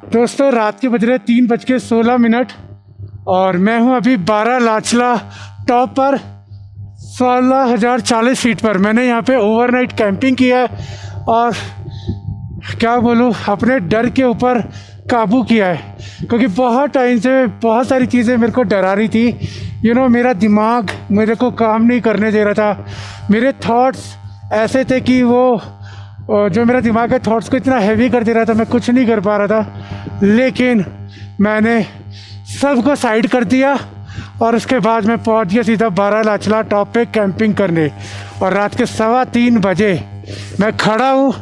दोस्तों रात के बज रहे 3:16 और मैं हूं अभी 12 लाचला टॉप पर 16,040 फीट पर। मैंने यहां पे ओवरनाइट कैंपिंग किया है और क्या बोलूं, अपने डर के ऊपर काबू किया है, क्योंकि बहुत टाइम से बहुत सारी चीज़ें मेरे को डरा रही थी। मेरा दिमाग मेरे को काम नहीं करने दे रहा था। मेरे थॉट्स ऐसे थे कि वो जो मेरा दिमाग है थॉट्स को इतना हैवी कर दे रहा था, मैं कुछ नहीं कर पा रहा था। लेकिन मैंने सबको साइड कर दिया और उसके बाद मैं पहुंच गया सीधा 12 लाचला टॉप पे कैंपिंग करने। और रात के 3:15 बजे मैं खड़ा हूँ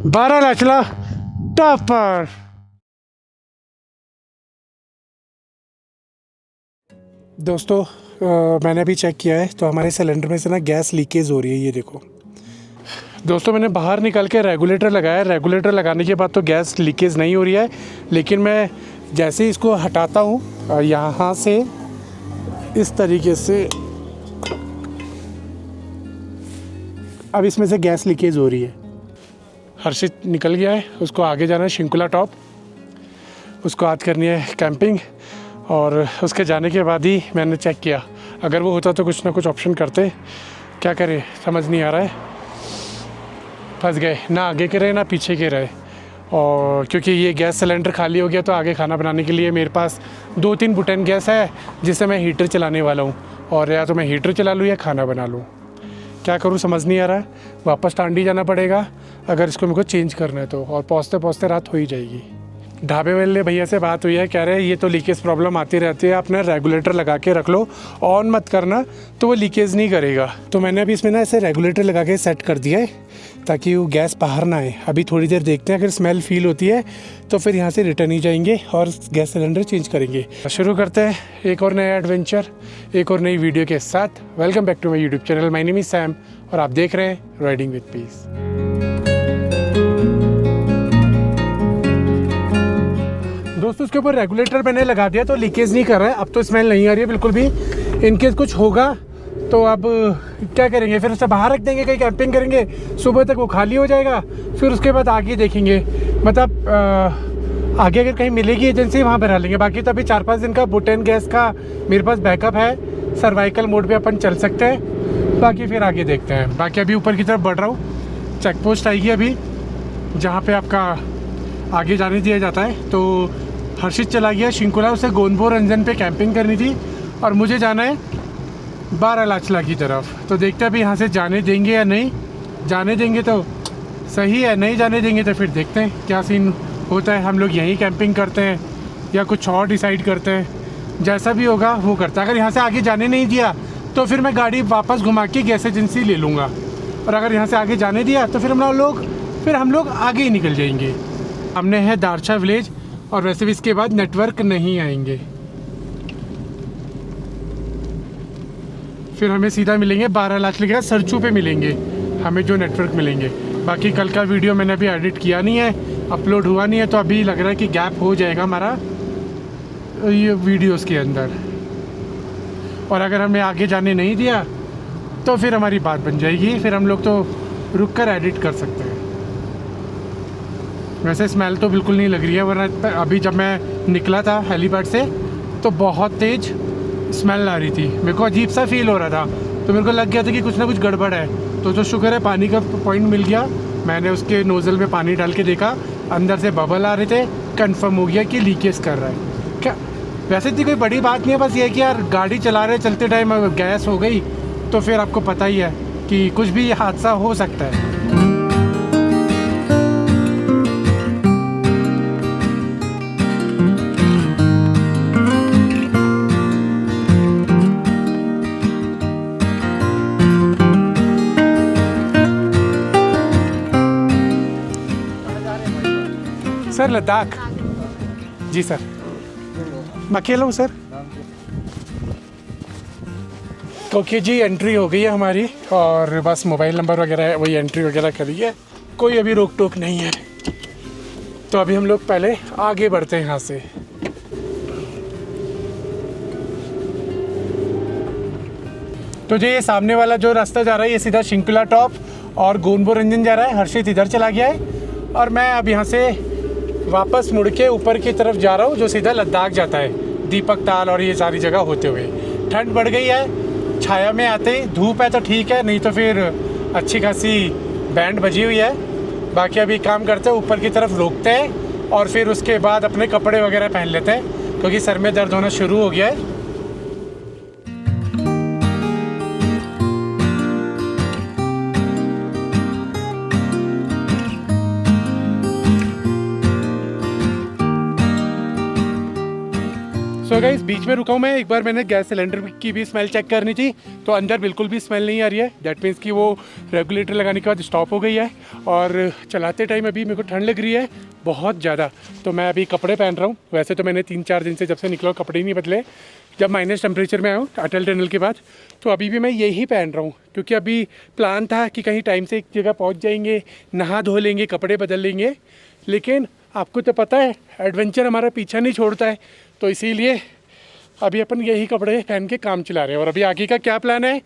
12 लाचला टॉप पर। दोस्तों मैंने अभी चेक किया है तो हमारे सिलेंडर में से ना गैस लीकेज हो रही है, ये देखो। दोस्तों मैंने बाहर निकल के रेगुलेटर लगाया। रेगुलेटर लगाने के बाद तो गैस लीकेज नहीं हो रही है, लेकिन मैं जैसे ही इसको हटाता हूँ यहाँ से इस तरीके से अब इसमें से गैस लीकेज हो रही है। हर्षित निकल गया है, उसको आगे जाना है शिंकुला टॉप, उसको आज करनी है कैंपिंग। और उसके जाने के बाद ही मैंने चेक किया, अगर वो होता तो कुछ ना कुछ ऑप्शन करते। क्या करें समझ नहीं आ रहा है, फंस गए, ना आगे के रहे ना पीछे के रहे। और क्योंकि ये गैस सिलेंडर खाली हो गया तो आगे खाना बनाने के लिए मेरे पास 2-3 बुटेन गैस है जिससे मैं हीटर चलाने वाला हूँ। और या तो मैं हीटर चला लूँ या खाना बना लूँ, क्या करूँ समझ नहीं आ रहा है। वापस टांडी जाना पड़ेगा अगर इसको मेरे को चेंज करना है तो, और पहुँचते पहुँचते रात हो ही जाएगी। ढाबे वाले भैया से बात हुई है, कह रहे हैं ये तो लीकेज प्रॉब्लम आती रहती है, अपना रेगुलेटर लगा के रख लो, ऑन मत करना तो वो लीकेज नहीं करेगा। तो मैंने अभी इसमें ना ऐसे रेगुलेटर लगा के सेट कर दिया है ताकि वो गैस बाहर ना आए। अभी थोड़ी देर देखते हैं, अगर स्मेल फील होती है तो फिर यहाँ से रिटर्न ही जाएंगे और गैस सिलेंडर चेंज करेंगे। शुरू करते हैं एक और नया एडवेंचर, एक और नई वीडियो के साथ। Welcome back to my YouTube channel, my name is Sam और आप देख रहे हैं राइडिंग विद पीस। दोस्तों उसके ऊपर रेगुलेटर मैंने लगा दिया तो लीकेज नहीं कर रहा है, अब तो स्मेल नहीं आ रही है बिल्कुल भी। इनकेस कुछ होगा तो अब क्या करेंगे, फिर उसे बाहर रख देंगे, कहीं कैंपिंग करेंगे, सुबह तक वो खाली हो जाएगा, फिर उसके बाद आगे देखेंगे। मतलब आगे अगर कहीं मिलेगी एजेंसी वहाँ भरा लेंगे। बाकी तो अभी 4-5 दिन का बुटेन गैस का मेरे पास बैकअप है, सर्वाइकल मोड पे अपन चल सकते हैं। बाकी फिर आगे देखते हैं। बाकी अभी ऊपर की तरफ बढ़ रहा हूँ, चेक पोस्ट आएगी अभी जहाँ पे आपका आगे जाने दिया जाता है। तो हर्षित चला गया शिंकुला, उसे गोनबो रंजन पे कैंपिंग करनी थी और मुझे जाना है 12 लाचला की तरफ। तो देखते हैं अभी यहाँ से जाने देंगे या नहीं। जाने देंगे तो सही है, नहीं जाने देंगे तो फिर देखते हैं क्या सीन होता है। हम लोग यहीं कैंपिंग करते हैं या कुछ और डिसाइड करते हैं, जैसा भी होगा वो करता है। अगर यहाँ से आगे जाने नहीं दिया तो फिर मैं गाड़ी वापस घुमा के गैस एजेंसी ले लूँगा, और अगर यहाँ से आगे जाने दिया तो फिर हम लोग आगे ही निकल जाएंगे। हमने है दारचा विलेज और वैसे भी इसके बाद नेटवर्क नहीं आएंगे, फिर हमें सीधा मिलेंगे 12 लाचला के सरचू पे मिलेंगे हमें जो नेटवर्क मिलेंगे। बाकी कल का वीडियो मैंने अभी एडिट किया नहीं है, अपलोड हुआ नहीं है, तो अभी लग रहा है कि गैप हो जाएगा हमारा ये वीडियोस के अंदर। और अगर हमें आगे जाने नहीं दिया तो फिर हमारी बात बन जाएगी, फिर हम लोग तो रुक कर एडिट कर सकते हैं। वैसे स्मेल तो बिल्कुल नहीं लग रही है, वरना अभी जब मैं निकला था हेलीपैड से तो बहुत तेज़ स्मेल आ रही थी, मेरे को अजीब सा फील हो रहा था। तो मेरे को लग गया था कि कुछ ना कुछ गड़बड़ है। तो जो शुक्र है पानी का पॉइंट मिल गया, मैंने उसके नोज़ल में पानी डाल के देखा, अंदर से बबल आ रहे थे, कंफर्म हो गया कि लीकेज कर रहा है। क्या वैसे इतनी कोई बड़ी बात नहीं है, बस ये कि यार गाड़ी चला रहे चलते टाइम गैस हो गई तो फिर आपको पता ही है कि कुछ भी हादसा हो सकता है। सर लद्दाख जी सर, मैं अकेला हूँ सर। ओके जी, एंट्री हो गई है हमारी और बस मोबाइल नंबर वगैरह है, वही एंट्री वगैरह करी है, कोई अभी रोक टोक नहीं है। तो अभी हम लोग पहले आगे बढ़ते हैं यहाँ से। तो जो ये सामने वाला जो रास्ता जा रहा है ये सीधा शिंकुला टॉप और गोनबो रंजन जा रहा है। हर्षित इधर चला गया है और मैं अब यहाँ से वापस मुड़ के ऊपर की तरफ जा रहा हूँ जो सीधा लद्दाख जाता है, दीपक ताल और ये सारी जगह होते हुए। ठंड बढ़ गई है, छाया में आते ही धूप है तो ठीक है, नहीं तो फिर अच्छी खासी बैंड बजी हुई है। बाकी अभी काम करते हैं, ऊपर की तरफ रोकते हैं और फिर उसके बाद अपने कपड़े वगैरह पहन लेते हैं क्योंकि सर में दर्द होना शुरू हो गया है। सो गाइस, बीच में रुका हूँ मैं। एक बार मैंने गैस सिलेंडर की भी स्मेल चेक करनी थी तो अंदर बिल्कुल भी स्मेल नहीं आ रही है। दैट मीन्स कि वो रेगुलेटर लगाने के बाद स्टॉप हो गई है। और चलाते टाइम अभी मेरे को ठंड लग रही है बहुत ज़्यादा, तो मैं अभी कपड़े पहन रहा हूँ। वैसे तो मैंने 3-4 दिन से जब से निकला कपड़े ही नहीं बदले। जब माइनस टेम्परेचर में आया हूँ अटल टनल के बाद, तो अभी भी मैं यही पहन रहा हूँ क्योंकि अभी प्लान था कि कहीं टाइम से एक जगह पहुँच जाएंगे, नहा धो लेंगे, कपड़े बदल लेंगे। लेकिन आपको तो पता है एडवेंचर हमारा पीछा नहीं छोड़ता है, तो इसीलिए अभी अपन यही कपड़े पहन के काम चला रहे हैं। और अभी आगे का क्या प्लान है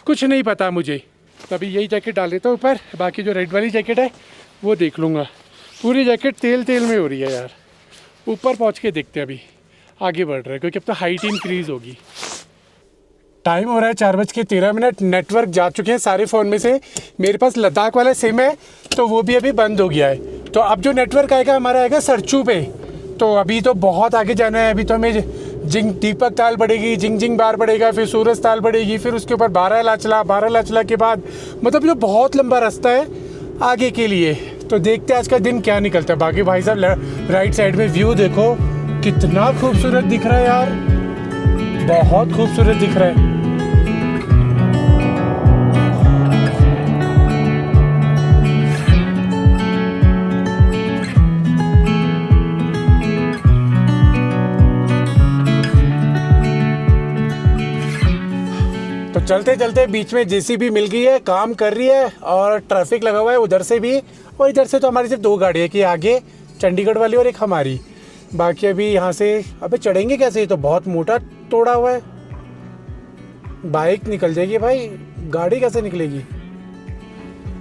कुछ नहीं पता मुझे, तो अभी यही जैकेट डाल देता हूँ ऊपर। बाकी जो रेड वाली जैकेट है वो देख लूँगा। पूरी जैकेट तेल तेल में हो रही है यार। ऊपर पहुँच के देखते हैं, अभी आगे बढ़ रहा है क्योंकि अब तो हाइट इंक्रीज़ होगी। टाइम हो रहा है 4:13। नेटवर्क जा चुके हैं सारे फ़ोन में से। मेरे पास लद्दाख वाला सिम है तो वो भी अभी बंद हो गया है। तो अब जो नेटवर्क आएगा हमारा आएगा सरचू पे। तो अभी तो बहुत आगे जाना है। अभी तो हमें दीपक ताल पड़ेगी, जिंग बार पड़ेगा, फिर सूरज ताल पड़ेगी, फिर उसके ऊपर बारालाचला के बाद, मतलब जो बहुत लंबा रास्ता है आगे के लिए। तो देखते हैं आज का दिन क्या निकलता है। बाकी भाई साहब राइट साइड में व्यू देखो कितना खूबसूरत दिख रहा है यार, बहुत खूबसूरत दिख रहा है। तो चलते चलते बीच में जेसीबी मिल गई है, काम कर रही है और ट्रैफिक लगा हुआ है उधर से भी और इधर से। तो हमारी सिर्फ 2 गाड़ी है कि आगे चंडीगढ़ वाली और एक हमारी। बाकी अभी यहाँ से अबे चढ़ेंगे कैसे, ये तो बहुत मोटा तोड़ा हुआ है। बाइक निकल जाएगी भाई, गाड़ी कैसे निकलेगी।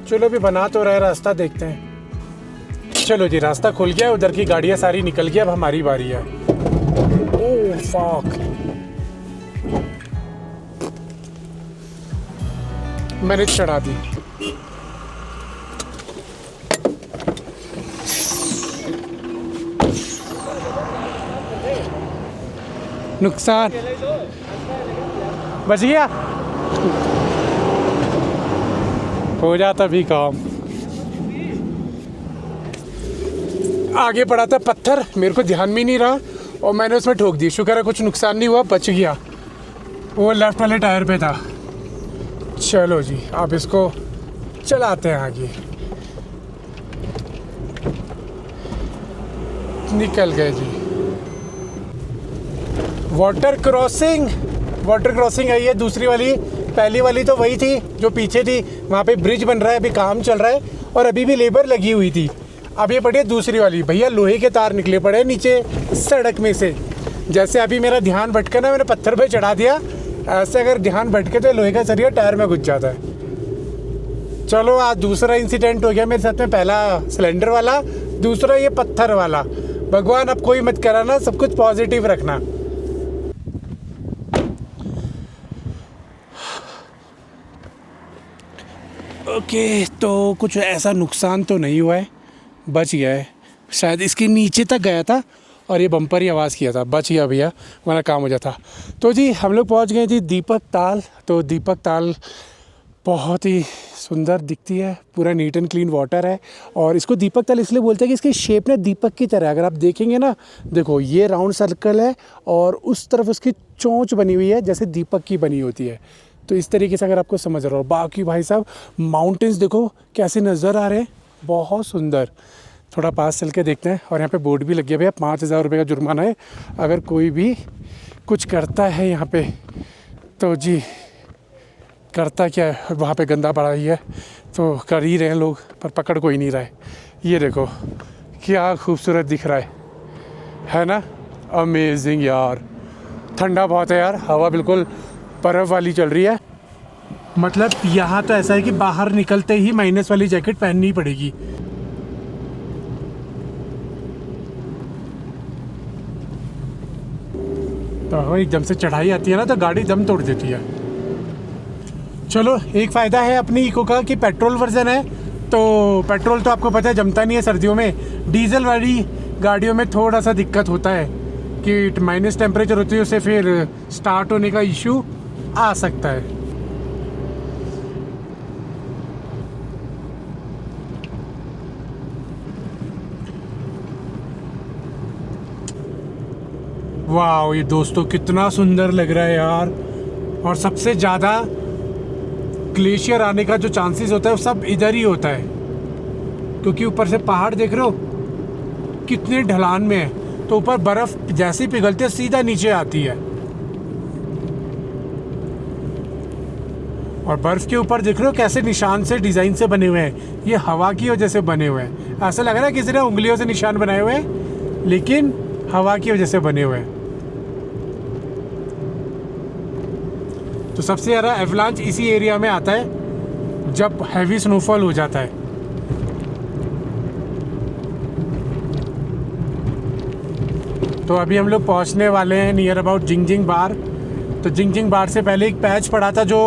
चलो अभी बना तो रहा रास्ता, देखते हैं। चलो जी, रास्ता खुल गया, उधर की गाड़ियाँ सारी निकल गई, अब हमारी बारी है। ओह फक, मैंने चढ़ा दी। नुकसान बच गया, हो जाता भी काम। आगे पड़ा था पत्थर, मेरे को ध्यान में नहीं रहा और मैंने उसमें ठोक दी। शुक्र है कुछ नुकसान नहीं हुआ, बच गया। वो लेफ्ट वाले टायर पे था। चलो जी, अब इसको चलाते हैं आगे। निकल गए जी। वाटर क्रॉसिंग है ये दूसरी वाली। पहली वाली तो वही थी जो पीछे थी, वहाँ पे ब्रिज बन रहा है, अभी काम चल रहा है और अभी भी लेबर लगी हुई थी। अब ये पड़ी है दूसरी वाली। भैया लोहे के तार निकले पड़े नीचे सड़क में से। जैसे अभी मेरा ध्यान भटका ना, मैंने पत्थर पे चढ़ा दिया। ऐसे अगर ध्यान भटके तो लोहे का सरिया टायर में घुस जाता है। चलो, आज दूसरा इंसिडेंट हो गया मेरे साथ में। पहला सिलेंडर वाला, दूसरा ये पत्थर वाला। भगवान अब कोई मत कराना, सब कुछ पॉजिटिव रखना। ओके, तो कुछ ऐसा नुकसान तो नहीं हुआ है, बच गया है। शायद इसके नीचे तक गया था और ये बम्पर ही आवाज़ किया था। बच गया भैया, वरना काम हो जाता। तो जी हम लोग पहुंच गए थे दीपक ताल। तो दीपक ताल बहुत ही सुंदर दिखती है, पूरा नीट एंड क्लीन वाटर है। और इसको दीपक ताल इसलिए बोलते हैं कि इसकी शेप ना दीपक की तरह है। अगर आप देखेंगे ना, देखो ये राउंड सर्कल है और उस तरफ उसकी चोंच बनी हुई है जैसे दीपक की बनी होती है। तो इस तरीके से अगर आपको समझ रहा हो। बाकी भाई साहब माउंटेन्स देखो कैसे नज़र आ रहे हैं, बहुत सुंदर। थोड़ा पास चल के देखते हैं। और यहाँ पे बोर्ड भी लग गया भैया, 5000 रुपये का जुर्माना है अगर कोई भी कुछ करता है यहाँ पे। तो जी करता क्या है, वहाँ पे गंदा पड़ा ही है तो कर ही रहे हैं लोग, पर पकड़ कोई नहीं रहा है। ये देखो क्या खूबसूरत दिख रहा है ना। अमेजिंग यार। ठंडा बहुत है यार, हवा बिल्कुल बर्फ़ वाली चल रही है। मतलब यहाँ तो ऐसा है कि बाहर निकलते ही माइनस वाली जैकेट पहननी पड़ेगी। तो एकदम से चढ़ाई आती है ना तो गाड़ी दम तोड़ देती है। चलो, एक फ़ायदा है अपनी इको का कि पेट्रोल वर्जन है, तो पेट्रोल तो आपको पता है जमता नहीं है सर्दियों में। डीजल वाली गाड़ियों में थोड़ा सा दिक्कत होता है कि माइनस टेम्परेचर होती है, उससे फिर स्टार्ट होने का इशू आ सकता है। वाह, ये दोस्तों कितना सुंदर लग रहा है यार। और सबसे ज़्यादा ग्लेशियर आने का जो चांसेस होता है वो सब इधर ही होता है, क्योंकि ऊपर से पहाड़ देख रहे हो कितने ढलान में है, तो ऊपर बर्फ़ जैसे ही पिघलती है सीधा नीचे आती है। और बर्फ़ के ऊपर देख रहे हो कैसे निशान से डिज़ाइन से बने हुए हैं, ये हवा की वजह से बने हुए हैं। ऐसा लग रहा है किसी ने उंगलियों से निशान बनाए हुए हैं, लेकिन हवा की वजह से बने हुए हैं। तो सबसे ज़्यादा एवलांच इसी एरिया में आता है जब हैवी स्नोफॉल हो जाता है। तो अभी हम लोग पहुंचने वाले हैं नियर अबाउट जिंगजिंग बार। तो जिंगजिंग बार से पहले एक पैच पड़ा था जो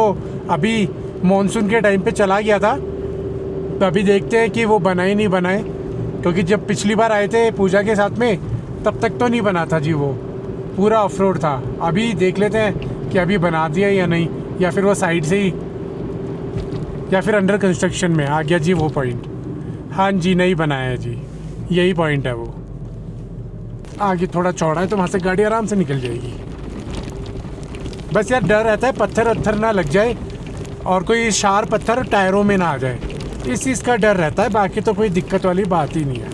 अभी मॉनसून के टाइम पे चला गया था, तो अभी देखते हैं कि वो बनाए नहीं बनाए, क्योंकि जब पिछली बार आए थे पूजा के साथ में तब तक तो नहीं बना था जी, वो पूरा ऑफ रोड था। अभी देख लेते हैं कि अभी बना दिया या नहीं, या फिर वो साइड से ही, या फिर अंडर कंस्ट्रक्शन में आ गया जी वो पॉइंट। हाँ जी, नहीं बनाया है जी, यही पॉइंट है वो। आगे थोड़ा चौड़ा है तो वहाँ से गाड़ी आराम से निकल जाएगी। बस यार डर रहता है पत्थर वत्थर ना लग जाए और कोई शार्प पत्थर टायरों में ना आ जाए, इस चीज़ का डर रहता है। बाकी तो कोई दिक्कत वाली बात ही नहीं है।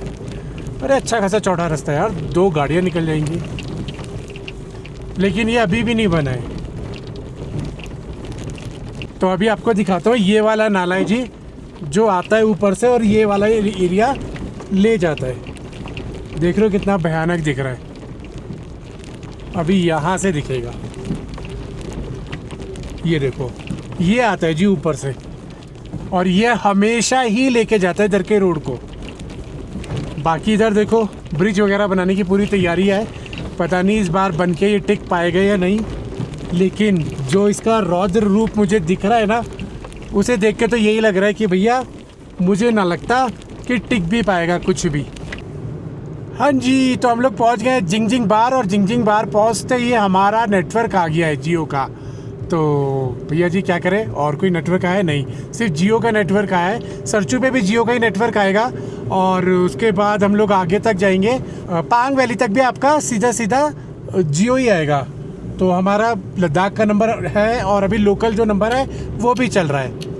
अरे अच्छा खासा चौड़ा रास्ता है यार, 2 गाड़ियाँ निकल जाएंगी। लेकिन ये अभी भी नहीं बना है। तो अभी आपको दिखाता हूँ, ये वाला नाला है जी जो आता है ऊपर से और ये वाला एरिया ले जाता है। देख रहे हो कितना भयानक दिख रहा है। अभी यहाँ से दिखेगा, ये देखो, ये आता है जी ऊपर से और ये हमेशा ही लेके जाता है इधर के रोड को। बाकी इधर देखो ब्रिज वगैरह बनाने की पूरी तैयारी है, पता नहीं इस बार बन के ये टिक पाएगा या नहीं, लेकिन जो इसका रौद्र रूप मुझे दिख रहा है ना, उसे देख के तो यही लग रहा है कि भैया मुझे ना लगता कि टिक भी पाएगा कुछ भी। हाँ जी, तो हम लोग पहुंच गए जिंगजिंग बार, और जिंगजिंग बार पहुंचते ही हमारा नेटवर्क आ गया है जियो का। तो भैया जी क्या करें, और कोई नेटवर्क आया नहीं, सिर्फ जियो का नेटवर्क आया है। सरचू पे भी जियो का ही नेटवर्क आएगा, और उसके बाद हम लोग आगे तक जाएंगे, पांग वैली तक भी आपका सीधा सीधा जियो ही आएगा। तो हमारा लद्दाख का नंबर है और अभी लोकल जो नंबर है वो भी चल रहा है।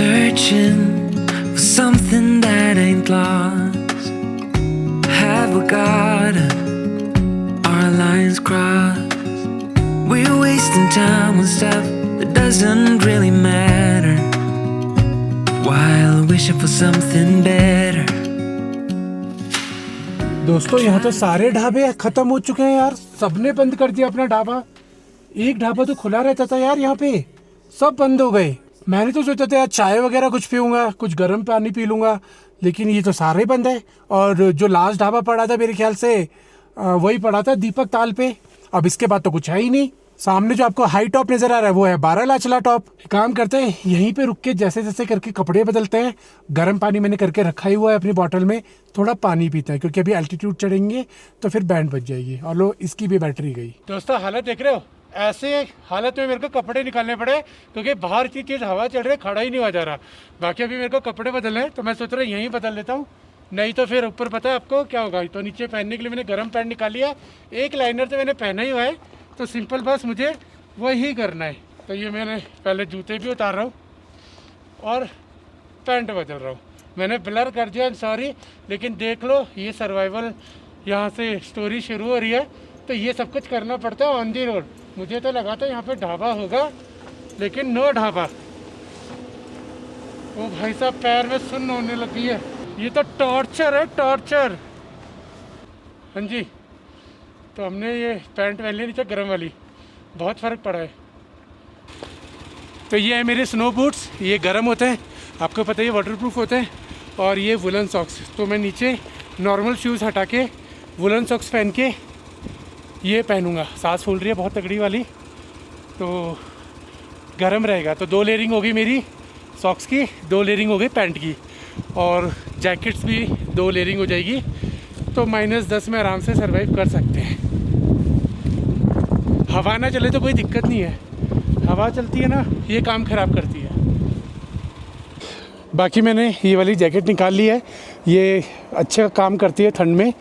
Searching for something that ain't lost. Have we got our lines crossed? We're wasting time on stuff that doesn't really matter, while wishing for something better. दोस्तों यहाँ तो सारे ढाबे खत्म हो चुके हैं यार, सबने बंद कर दिया अपना ढाबा। एक ढाबा तो खुला रहता था यार यहाँ पे, सब बंद हो गए। मैंने तो सोचा था यार चाय वगैरह कुछ पीऊँगा, कुछ गर्म पानी पी लूँगा, लेकिन ये तो सारे बंद है। और जो लास्ट ढाबा पड़ा था मेरे ख्याल से वही पड़ा था दीपक ताल पे। अब इसके बाद तो कुछ है ही नहीं। सामने जो आपको हाई टॉप नज़र आ रहा है वो है बारालाचला टॉप। काम करते हैं यहीं पे रुक के जैसे जैसे करके कपड़े बदलते हैं। गर्म पानी मैंने करके रखा ही हुआ है अपनी बॉटल में, थोड़ा पानी पीते हैं क्योंकि अभी एल्टीट्यूड चढ़ेंगे तो फिर बैंड बच जाएगी। और लो इसकी भी बैटरी गई। दोस्तों हालत देख रहे हो, ऐसे हालत में मेरे को कपड़े निकालने पड़े क्योंकि बाहर की तेज़ हवा चल रही है, खड़ा ही नहीं हुआ जा रहा। बाकी अभी मेरे को कपड़े बदलने हैं तो मैं सोच रहा हूँ यहीं बदल लेता हूँ, नहीं तो फिर ऊपर पता है आपको क्या होगा। तो नीचे पहनने के लिए मैंने गर्म पैंट निकाल लिया, एक लाइनर तो मैंने पहना ही हुआ है, तो सिंपल बस मुझे वही करना है। तो ये मैंने पहले जूते भी उतार रहा हूँ और पैंट बदल रहा हूँ। मैंने ब्लर कर दिया, सॉरी, लेकिन देख लो ये सर्वाइवल यहाँ से स्टोरी शुरू हो रही है, तो ये सब कुछ करना पड़ता है ऑन दी रोड। मुझे तो लगा था यहाँ पे ढाबा होगा, लेकिन नो ढाबा। ओ भाई साहब, पैर में सुन्न होने लगी है। ये तो टॉर्चर है, टॉर्चर। हाँ जी, तो हमने ये पैंट पहन ली नीचे गर्म वाली, बहुत फ़र्क पड़ा है। तो ये है मेरे स्नो बूट्स, ये गर्म होते हैं, आपको पता है ये वाटरप्रूफ होते हैं। और ये वुलन सॉक्स, तो मैं नीचे नॉर्मल शूज़ हटा के वुलन सॉक्स पहन के ये पहनूंगा। सांस फूल रही है बहुत तगड़ी वाली, तो गर्म रहेगा। तो 2 लेयरिंग होगी मेरी सॉक्स की, 2 लेयरिंग हो गई पैंट की, और जैकेट्स भी 2 लेयरिंग हो जाएगी। तो -10 में आराम से सर्वाइव कर सकते हैं। हवा ना चले तो कोई दिक्कत नहीं है, हवा चलती है ना, ये काम ख़राब करती है। बाकी मैंने ये वाली जैकेट निकाल ली है, ये अच्छा काम करती है ठंड में।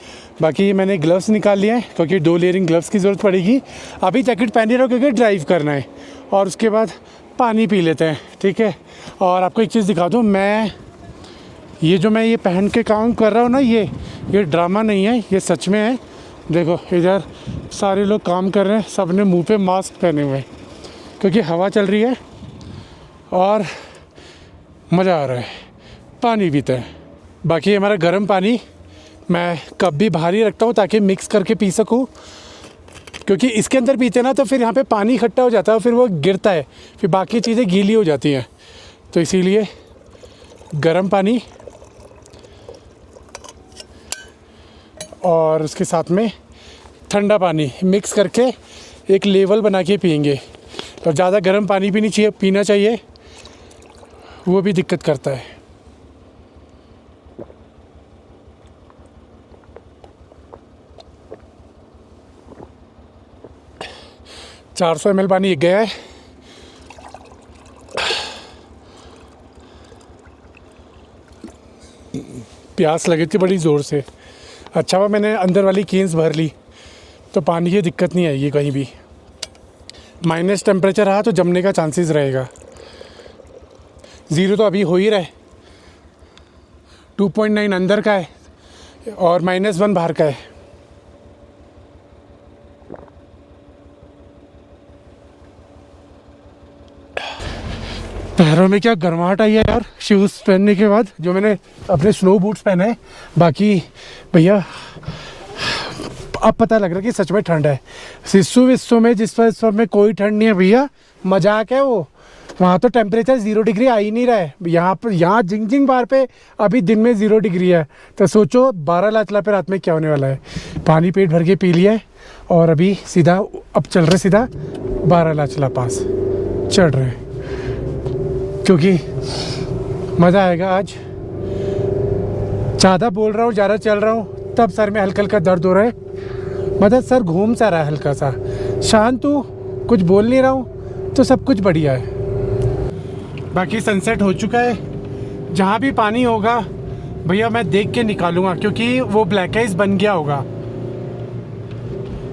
बाकी मैंने ग्लव्स निकाल लिए हैं, क्योंकि 2 लेयरिंग ग्लव्स की ज़रूरत पड़ेगी। अभी जैकेट पहन ही रहा हूँ क्योंकि ड्राइव करना है, और उसके बाद पानी पी लेते हैं, ठीक है। और आपको एक चीज़ दिखा दूँ, मैं ये पहन के काम कर रहा हूँ ना, ये ड्रामा नहीं है, ये सच में है। देखो इधर सारे लोग काम कर रहे हैं, सब ने मुँह पे मास्क पहने हुए हैं, क्योंकि हवा चल रही है और मज़ा आ रहा है। पानी पीते हैं। बाकी हमारा गर्म पानी मैं कप भी बाहर ही रखता हूँ ताकि मिक्स करके पी सकूँ, क्योंकि इसके अंदर पीते ना तो फिर यहाँ पे पानी इकट्ठा हो जाता है, फिर वो गिरता है, फिर बाकी चीज़ें गीली हो जाती हैं। तो इसीलिए गर्म पानी और उसके साथ में ठंडा पानी मिक्स करके एक लेवल बना के पियेंगे। और ज़्यादा गर्म पानी भी नहीं पीना चाहिए, वो भी दिक्कत करता है। $400 ml पानी गया है। प्यास लगी थी बड़ी ज़ोर से। अच्छा हुआ मैंने अंदर वाली केन्स भर ली, तो पानी की दिक्कत नहीं आएगी कहीं भी। माइनस टेम्परेचर रहा तो जमने का चांसेस रहेगा। 0 तो अभी हो ही रहा है, 2.9 अंदर का है और -1 बाहर का है। पैरों में क्या गर्माहट आई है यार शूज़ पहनने के बाद, जो मैंने अपने स्नो बूट्स पहने हैं। बाकी भैया अब पता लग रहा है कि सच में ठंड है। सिस्सू विस्सू में जिस पर में कोई ठंड नहीं है भैया, मजाक है वो। वहाँ तो टेम्परेचर 0 डिग्री आ ही नहीं रहा है। यहाँ जिंगजिंग बार पे अभी दिन में 0 डिग्री है, तो सोचो 12 लाचला पे रात में क्या होने वाला है। पानी पेट भर के पी लिया है और अभी सीधा अब चल रहे सीधा 12 लाचला पास चढ़ रहे हैं, क्योंकि मज़ा आएगा आज। ज़्यादा बोल रहा हूँ, ज़्यादा चल रहा हूँ, तब सर में हल्का हल्का दर्द हो रहा है, मतलब सर घूम सा रहा है हल्का सा। शांत हूँ, कुछ बोल नहीं रहा हूँ, तो सब कुछ बढ़िया है। बाकी सनसेट हो चुका है। जहाँ भी पानी होगा भैया मैं देख के निकालूंगा, क्योंकि वो ब्लैक आइस बन गया होगा।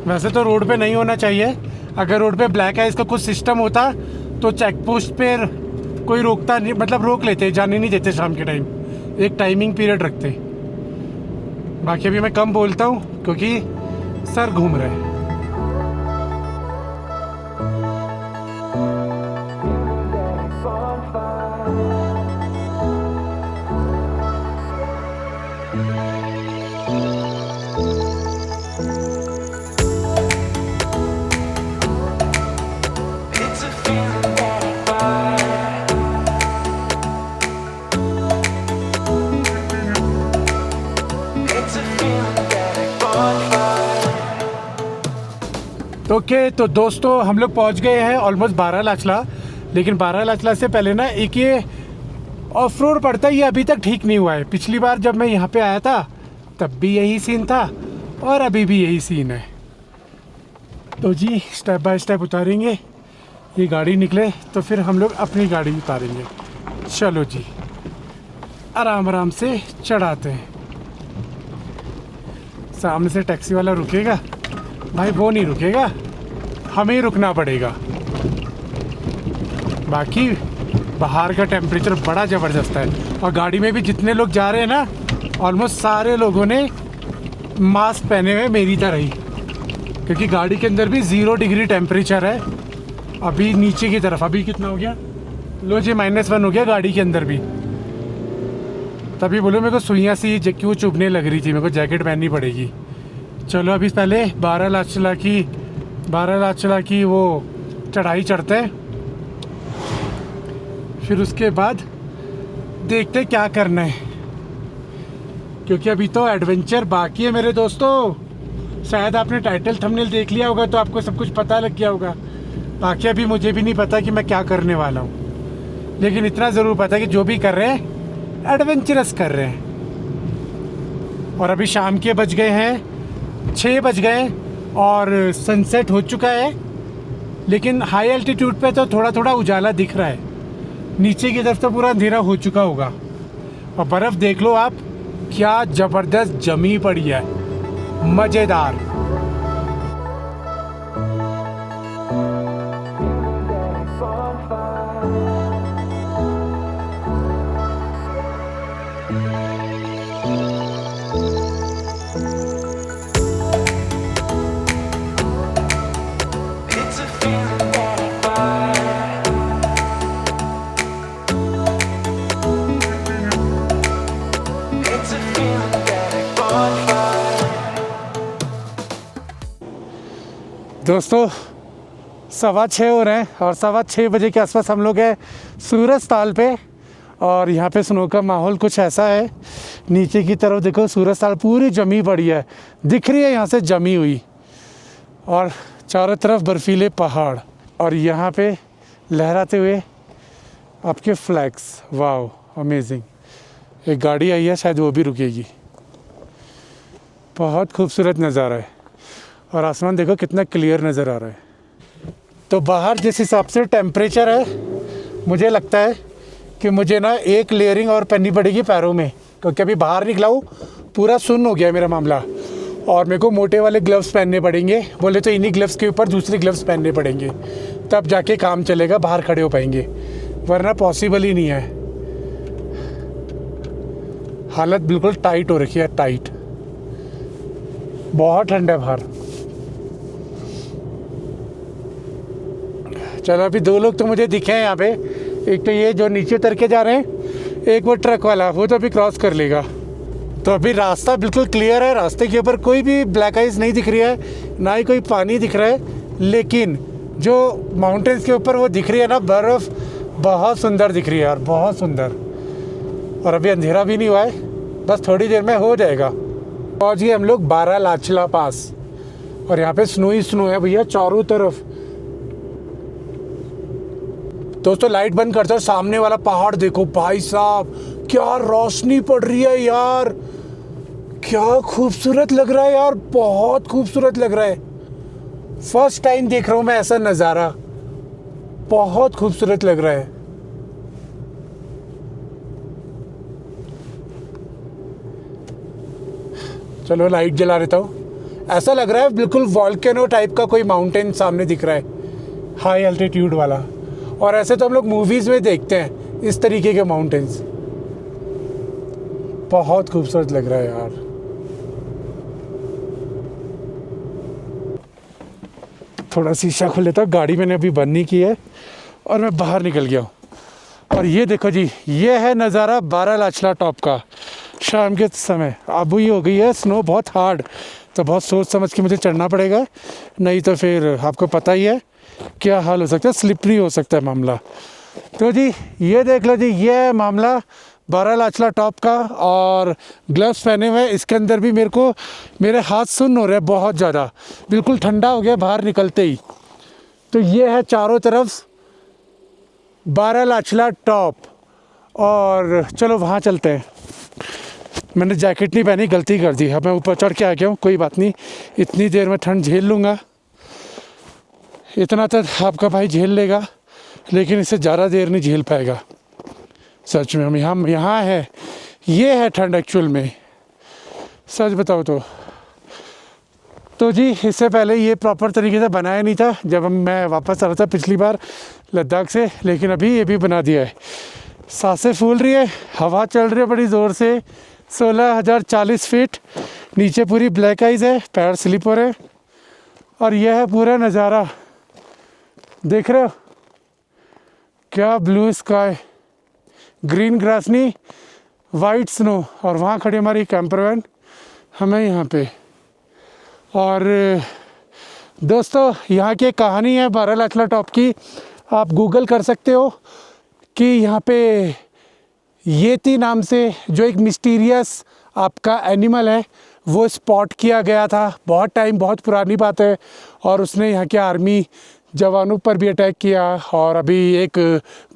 वैसे तो रोड पे नहीं होना चाहिए। अगर रोड पे ब्लैक आइस का कुछ सिस्टम होता तो चेक पोस्ट पर कोई रोकता नहीं, मतलब रोक लेते, जाने नहीं देते शाम के टाइम, एक टाइमिंग पीरियड रखते। बाकी अभी मैं कम बोलता हूँ क्योंकि सर घूम रहा है। ओके तो दोस्तों हम लोग पहुंच गए हैं ऑलमोस्ट 12 लाचला। लेकिन 12 लाचला से पहले ना एक ये ऑफ रोड पड़ता है, ये अभी तक ठीक नहीं हुआ है। पिछली बार जब मैं यहाँ पे आया था तब भी यही सीन था और अभी भी यही सीन है। तो जी स्टेप बाय स्टेप उतारेंगे। ये गाड़ी निकले तो फिर हम लोग अपनी गाड़ी उतारेंगे। चलो जी आराम आराम से चढ़ाते हैं। सामने से टैक्सी वाला रुकेगा भाई, वो नहीं रुकेगा, हमें रुकना पड़ेगा। बाकी बाहर का टेम्परेचर बड़ा ज़बरदस्त है और गाड़ी में भी जितने लोग जा रहे हैं ना ऑलमोस्ट सारे लोगों ने मास्क पहने हुए मेरी तरह ही, क्योंकि गाड़ी के अंदर भी 0 डिग्री टेम्परेचर है। अभी नीचे की तरफ अभी कितना हो गया, लो जी -1 हो गया गाड़ी के अंदर भी। तभी बोलो मेरे को सुइयाँ सी क्यों चुभने लग रही थी, मेरे को जैकेट पहननी पड़ेगी। चलो अभी पहले 12 लाचला की वो चढ़ाई चढ़ते हैं, फिर उसके बाद देखते क्या करना है, क्योंकि अभी तो एडवेंचर बाकी है मेरे दोस्तों। शायद आपने टाइटल थंबनेल देख लिया होगा तो आपको सब कुछ पता लग गया होगा। बाकी अभी मुझे भी नहीं पता कि मैं क्या करने वाला हूँ, लेकिन इतना ज़रूर पता है कि जो भी कर रहे हैं एडवेंचरस कर रहे हैं। और अभी शाम के बज गए हैं 6 बज गए और सनसेट हो चुका है, लेकिन हाई एल्टीट्यूड पे तो थोड़ा थोड़ा उजाला दिख रहा है। नीचे की तरफ तो पूरा अंधेरा हो चुका होगा। और बर्फ़ देख लो आप, क्या ज़बरदस्त जमी पड़ी है, मज़ेदार। दोस्तों 6:15 हो रहे हैं और 6:15 बजे के आसपास हम लोग हैं सूरज ताल पे। और यहाँ पे स्नो का माहौल कुछ ऐसा है, नीचे की तरफ देखो सूरज ताल पूरी जमी पड़ी है, दिख रही है यहाँ से जमी हुई, और चारों तरफ बर्फीले पहाड़, और यहाँ पे लहराते हुए आपके फ्लैग्स। Wow amazing. एक गाड़ी आई है, शायद वो भी रुकेगी। बहुत खूबसूरत नज़ारा है, और आसमान देखो कितना क्लियर नज़र आ रहा है। तो बाहर जिस हिसाब से टेम्परेचर है, मुझे लगता है कि मुझे ना एक लेयरिंग और पहननी पड़ेगी पैरों में, क्योंकि अभी बाहर निकला हूँ पूरा सुन्न हो गया मेरा मामला। और मेरे को मोटे वाले ग्लव्स पहनने पड़ेंगे, बोले तो इन्हीं ग्लव्स के ऊपर दूसरे ग्लव्स पहनने पड़ेंगे, तब जाके काम चलेगा, बाहर खड़े हो पाएंगे, वरना पॉसिबल ही नहीं है। हालत बिल्कुल टाइट हो रखी है, टाइट। बहुत ठंड है बाहर। चलो अभी 2 लोग तो मुझे दिखे हैं यहाँ पे, एक तो ये जो नीचे उतर के जा रहे हैं, एक वो ट्रक वाला, वो तो अभी क्रॉस कर लेगा। तो अभी रास्ता बिल्कुल क्लियर है, रास्ते के ऊपर कोई भी ब्लैक आइस नहीं दिख रही है, ना ही कोई पानी दिख रहा है, लेकिन जो माउंटेन्स के ऊपर वो दिख रही है ना बर्फ़, बहुत सुंदर दिख रही है यार, बहुत सुंदर। और अभी अंधेरा भी नहीं हुआ है, बस थोड़ी देर में हो जाएगा। पहुँच गए हम लोग 12 लाचला पास, और यहाँ पे स्नो ही स्नो है भैया चारों तरफ। दोस्तों लाइट बंद करते हो, सामने वाला पहाड़ देखो भाई साहब, क्या रोशनी पड़ रही है यार, क्या खूबसूरत लग रहा है यार, बहुत खूबसूरत लग रहा है। फर्स्ट टाइम देख रहा हूँ मैं ऐसा नज़ारा, बहुत खूबसूरत लग रहा है। चलो लाइट जला लेता हूँ। ऐसा लग रहा है बिल्कुल वॉल्केनो टाइप का कोई माउंटेन सामने दिख रहा है, हाई एल्टीट्यूड वाला। और ऐसे तो हम लोग मूवीज़ में देखते हैं इस तरीके के माउंटेन्स। बहुत खूबसूरत लग रहा है यार। थोड़ा शीशा खोल लेता हूँ, गाड़ी मैंने अभी बंद नहीं की है और मैं बाहर निकल गया हूँ। और ये देखो जी, ये है नज़ारा 12 लाचला टॉप का शाम के समय। अब ही हो गई है स्नो बहुत हार्ड, तो बहुत सोच समझ के मुझे चढ़ना पड़ेगा, नहीं तो फिर आपको पता ही है क्या हाल हो सकता है, स्लिपरी हो सकता है मामला। तो जी ये देख लो जी, ये है मामला 12 लाचला टॉप का। और ग्लव्स पहने हुए, इसके अंदर भी मेरे को मेरे हाथ सुन्न हो रहे हैं बहुत ज़्यादा, बिल्कुल ठंडा हो गया बाहर निकलते ही। तो ये है चारों तरफ 12 लाचला टॉप, और चलो वहाँ चलते हैं। मैंने जैकेट नहीं पहनी, गलती कर दी। अब मैं ऊपर चढ़ के आ गया हूँ, कोई बात नहीं, इतनी देर में ठंड झेल लूँगा, इतना तो आपका भाई झेल लेगा, लेकिन इससे ज़्यादा देर नहीं झेल पाएगा। सच में हम यहाँ है, ये है ठंड एक्चुअल में, सच बताओ तो जी इससे पहले ये प्रॉपर तरीके से बनाया नहीं था जब मैं वापस आ रहा था पिछली बार लद्दाख से, लेकिन अभी ये भी बना दिया है। सांसें फूल रही है, हवा चल रही है बड़ी ज़ोर से। 16,040 फीट नीचे पूरी ब्लैक आइज है, पैर स्लिप हो रहे हैं। और यह है पूरा नज़ारा, देख रहे हो क्या ब्लू स्काई, ग्रीन ग्रास नहीं, वाइट स्नो, और वहाँ खड़ी हमारी कैंपर वैन, हमें यहाँ पे। और दोस्तों यहाँ की एक कहानी है बारालाचला टॉप की, आप गूगल कर सकते हो कि यहाँ पे येती नाम से जो एक मिस्टीरियस आपका एनिमल है वो स्पॉट किया गया था। बहुत टाइम, बहुत पुरानी बात है, और उसने यहाँ के आर्मी जवानों पर भी अटैक किया। और अभी एक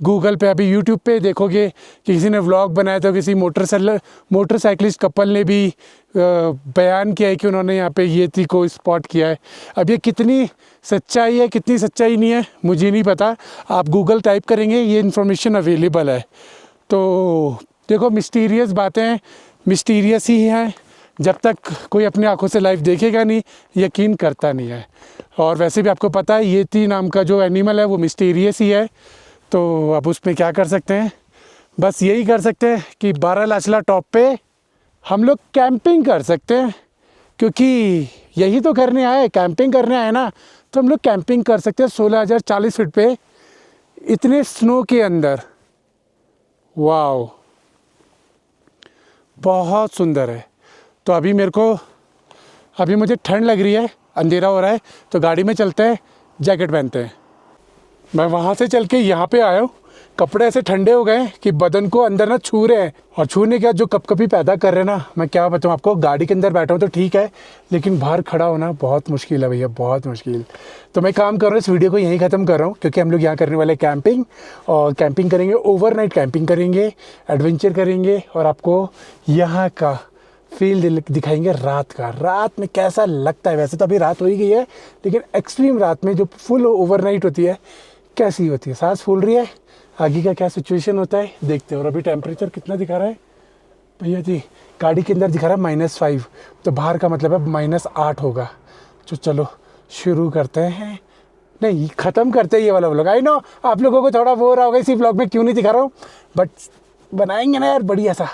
गूगल पे, अभी यूट्यूब पे देखोगे कि किसी ने व्लॉग बनाया था, किसी मोटरसाइकिलिस्ट कपल ने भी बयान किया है कि उन्होंने यहाँ पे येती को स्पॉट किया है। अब ये कितनी सच्चाई है, कितनी सच्चाई नहीं है, मुझे नहीं पता। आप गूगल टाइप करेंगे, ये इन्फॉर्मेशन अवेलेबल है। तो देखो, मिस्टीरियस बातें मिस्टीरियस ही हैं, जब तक कोई अपनी आंखों से लाइव देखेगा नहीं, यकीन करता नहीं है। और वैसे भी आपको पता है येती नाम का जो एनिमल है वो मिस्टीरियस ही है। तो अब उसमें क्या कर सकते हैं, बस यही कर सकते हैं कि बारालाचला टॉप पे हम लोग कैंपिंग कर सकते हैं, क्योंकि यही तो करने आए, कैंपिंग करने आए ना, तो हम लोग कैंपिंग कर सकते हैं 16,040 फीट पे इतने स्नो के अंदर। वाओ, बहुत सुंदर है। तो अभी मुझे ठंड लग रही है, अंधेरा हो रहा है, तो गाड़ी में चलते हैं, जैकेट पहनते हैं। मैं वहाँ से चल के यहाँ पे आया हूँ, कपड़े ऐसे ठंडे हो गए कि बदन को अंदर ना छू रहे हैं, और छूने के बाद जो कपकपी पैदा कर रहे हैं ना, मैं क्या बताऊँ आपको। गाड़ी के अंदर बैठा हूँ तो ठीक है, लेकिन बाहर खड़ा होना बहुत मुश्किल है भैया, बहुत मुश्किल। तो मैं काम कर रहा हूँ, इस वीडियो को यहीं ख़त्म कर रहा हूँ, क्योंकि हम लोग यहाँ करने वाले कैंपिंग, और कैंपिंग करेंगे, ओवरनाइट कैंपिंग करेंगे, एडवेंचर करेंगे, और आपको यहाँ का फील दिखाएंगे रात में कैसा लगता है। वैसे तो अभी रात हो ही गई है, लेकिन एक्सट्रीम रात में जो फुल ओवरनाइट होती है कैसी होती है। सांस फूल रही है, आगे का क्या सिचुएशन होता है देखते हैं। और अभी टेम्परेचर कितना दिखा रहा है भैया जी, गाड़ी के अंदर दिखा रहा है -5, तो बाहर का मतलब है -8 होगा। तो चलो शुरू करते हैं, नहीं ख़त्म करते हैं ये वाला व्लॉग। आई नो आप लोगों को थोड़ा वो हो रहा होगा इसी व्लॉग में क्यों नहीं दिखा रहा हूँ, बट बनाएंगे ना यार बढ़िया सा।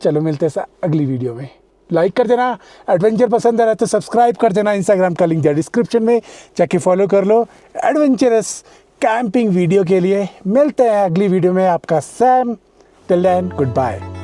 चलो मिलते हैं अगली वीडियो में। लाइक कर देना, एडवेंचर पसंद आ रहा है तो सब्सक्राइब कर देना, इंस्टाग्राम का लिंक दिया डिस्क्रिप्शन में, जाके फॉलो कर लो। एडवेंचरस कैंपिंग वीडियो के लिए मिलते हैं अगली वीडियो में। आपका Sam, till then good bye.